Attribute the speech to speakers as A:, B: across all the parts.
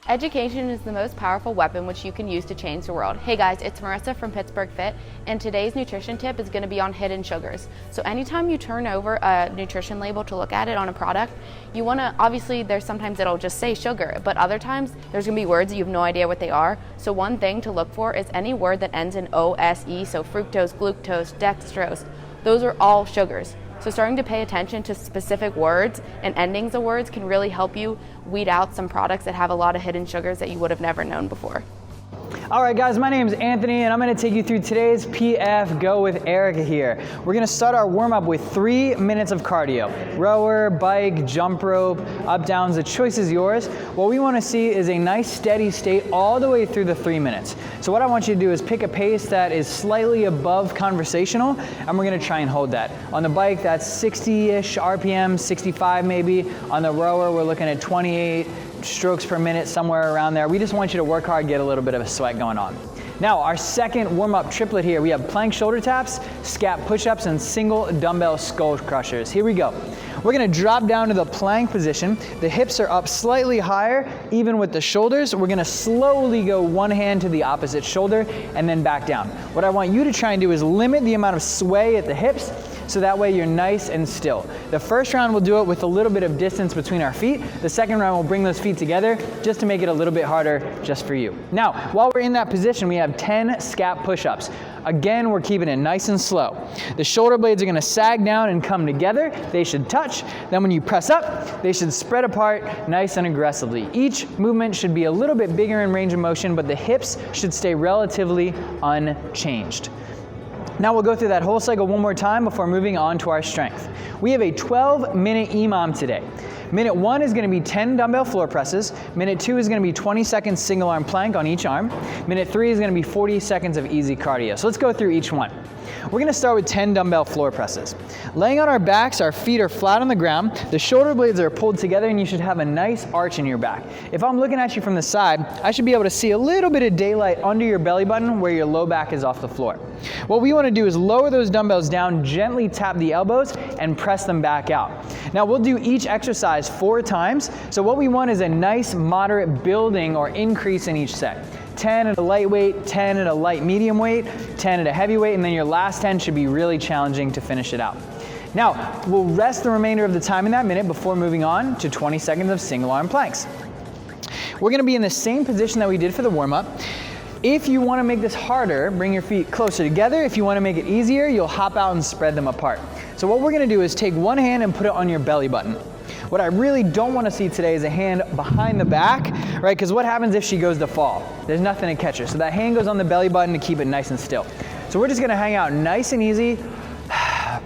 A: Education is the most powerful weapon which you can use to change the world. Hey guys, it's Marissa from Pittsburgh Fit, and today's nutrition tip is going to be on hidden sugars. So anytime you turn over a nutrition label to look at it on a product, you want to, obviously there's sometimes it'll just say sugar, but other times there's going to be words that you have no idea what they are. So one thing to look for is any word that ends in OSE, so fructose, glucose, dextrose. Those are all sugars. So starting to pay attention to specific words and endings of words can really help you weed out some products that have a lot of hidden sugars that you would have never known before.
B: All right guys, my name is Anthony and I'm going to take you through today's PF Go with Erica here. We're going to start our warm-up with 3 minutes of cardio. Rower, bike, jump rope, up, downs, the choice is yours. What we want to see is a nice steady state all the way through the 3 minutes. So what I want you to do is pick a pace that is slightly above conversational, and we're going to try and hold that. On the bike, that's 60-ish RPM, 65 maybe. On the rower, we're looking at 28 strokes per minute, somewhere around there. We just want you to work hard, get a little bit of a sweat going on. Now, our second warm-up triplet here, we have plank shoulder taps, scap push-ups, and single dumbbell skull crushers. Here we go. We're gonna drop down to the plank position. The hips are up slightly higher, even with the shoulders. We're gonna slowly go one hand to the opposite shoulder and then back down. What I want you to try and do is limit the amount of sway at the hips, so that way you're nice and still. The first round we'll do it with a little bit of distance between our feet. The second round we'll bring those feet together just to make it a little bit harder just for you. Now, while we're in that position, we have 10 scap push-ups. Again, we're keeping it nice and slow. The shoulder blades are gonna sag down and come together. They should touch. Then when you press up, they should spread apart nice and aggressively. Each movement should be a little bit bigger in range of motion, but the hips should stay relatively unchanged. Now we'll go through that whole cycle one more time before moving on to our strength. We have a 12-minute EMOM today. Minute 1 is going to be 10 dumbbell floor presses. Minute 2 is going to be 20 seconds single arm plank on each arm. Minute 3 is going to be 40 seconds of easy cardio. So let's go through each one. We're going to start with 10 dumbbell floor presses. Laying on our backs, our feet are flat on the ground. The shoulder blades are pulled together and you should have a nice arch in your back. If I'm looking at you from the side, I should be able to see a little bit of daylight under your belly button where your low back is off the floor. What we want to do is lower those dumbbells down, gently tap the elbows and press them back out. Now we'll do each exercise 4 times. So what we want is a nice moderate building or increase in each set. 10 at a lightweight, 10 at a light medium weight, 10 at a heavyweight, and then your last 10 should be really challenging to finish it out. Now, we'll rest the remainder of the time in that minute before moving on to 20 seconds of single arm planks. We're gonna be in the same position that we did for the warm-up. If you wanna make this harder, bring your feet closer together. If you wanna make it easier, you'll hop out and spread them apart. So what we're gonna do is take one hand and put it on your belly button. What I really don't want to see today is a hand behind the back, right? Because what happens if she goes to fall? There's nothing to catch her. So that hand goes on the belly button to keep it nice and still. So we're just going to hang out nice and easy.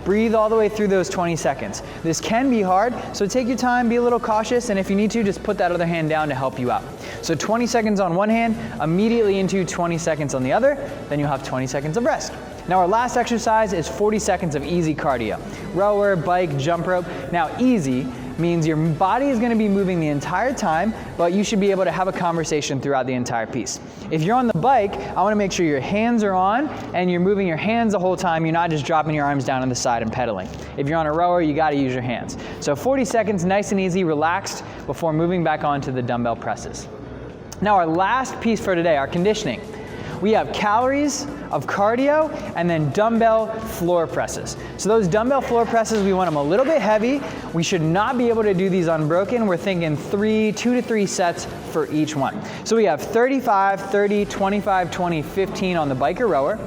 B: Breathe all the way through those 20 seconds. This can be hard, so take your time, be a little cautious, and if you need to, just put that other hand down to help you out. So 20 seconds on one hand, immediately into 20 seconds on the other, then you'll have 20 seconds of rest. Now our last exercise is 40 seconds of easy cardio. Rower, bike, jump rope. Now easy means your body is going to be moving the entire time, but you should be able to have a conversation throughout the entire piece. If you're on the bike, I want to make sure your hands are on and you're moving your hands the whole time. You're not just dropping your arms down on the side and pedaling. If you're on a rower, you got to use your hands. So 40 seconds, nice and easy, relaxed, before moving back on to the dumbbell presses. Now our last piece for today, our conditioning. We have calories of cardio and then dumbbell floor presses. So those dumbbell floor presses, we want them a little bit heavy. We should not be able to do these unbroken. We're thinking 2 to 3 sets for each one. So we have 35, 30, 25, 20, 15 on the bike or rower,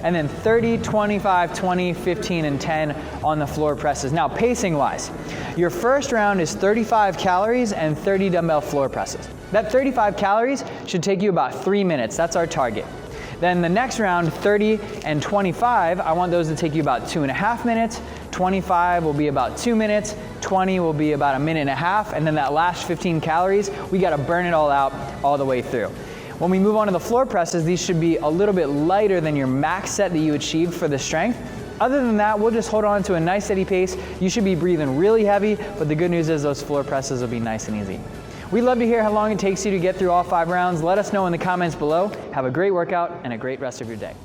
B: and then 30, 25, 20, 15, and 10 on the floor presses. Now pacing wise, your first round is 35 calories and 30 dumbbell floor presses. That 35 calories should take you about 3 minutes. That's our target. Then the next round, 30 and 25, I want those to take you about 2.5 minutes. 25 will be about 2 minutes. 20 will be about 1.5 minutes. And then that last 15 calories, we gotta burn it all out all the way through. When we move on to the floor presses, these should be a little bit lighter than your max set that you achieved for the strength. Other than that, we'll just hold on to a nice steady pace. You should be breathing really heavy, but the good news is those floor presses will be nice and easy. We'd love to hear how long it takes you to get through all 5 rounds. Let us know in the comments below. Have a great workout and a great rest of your day.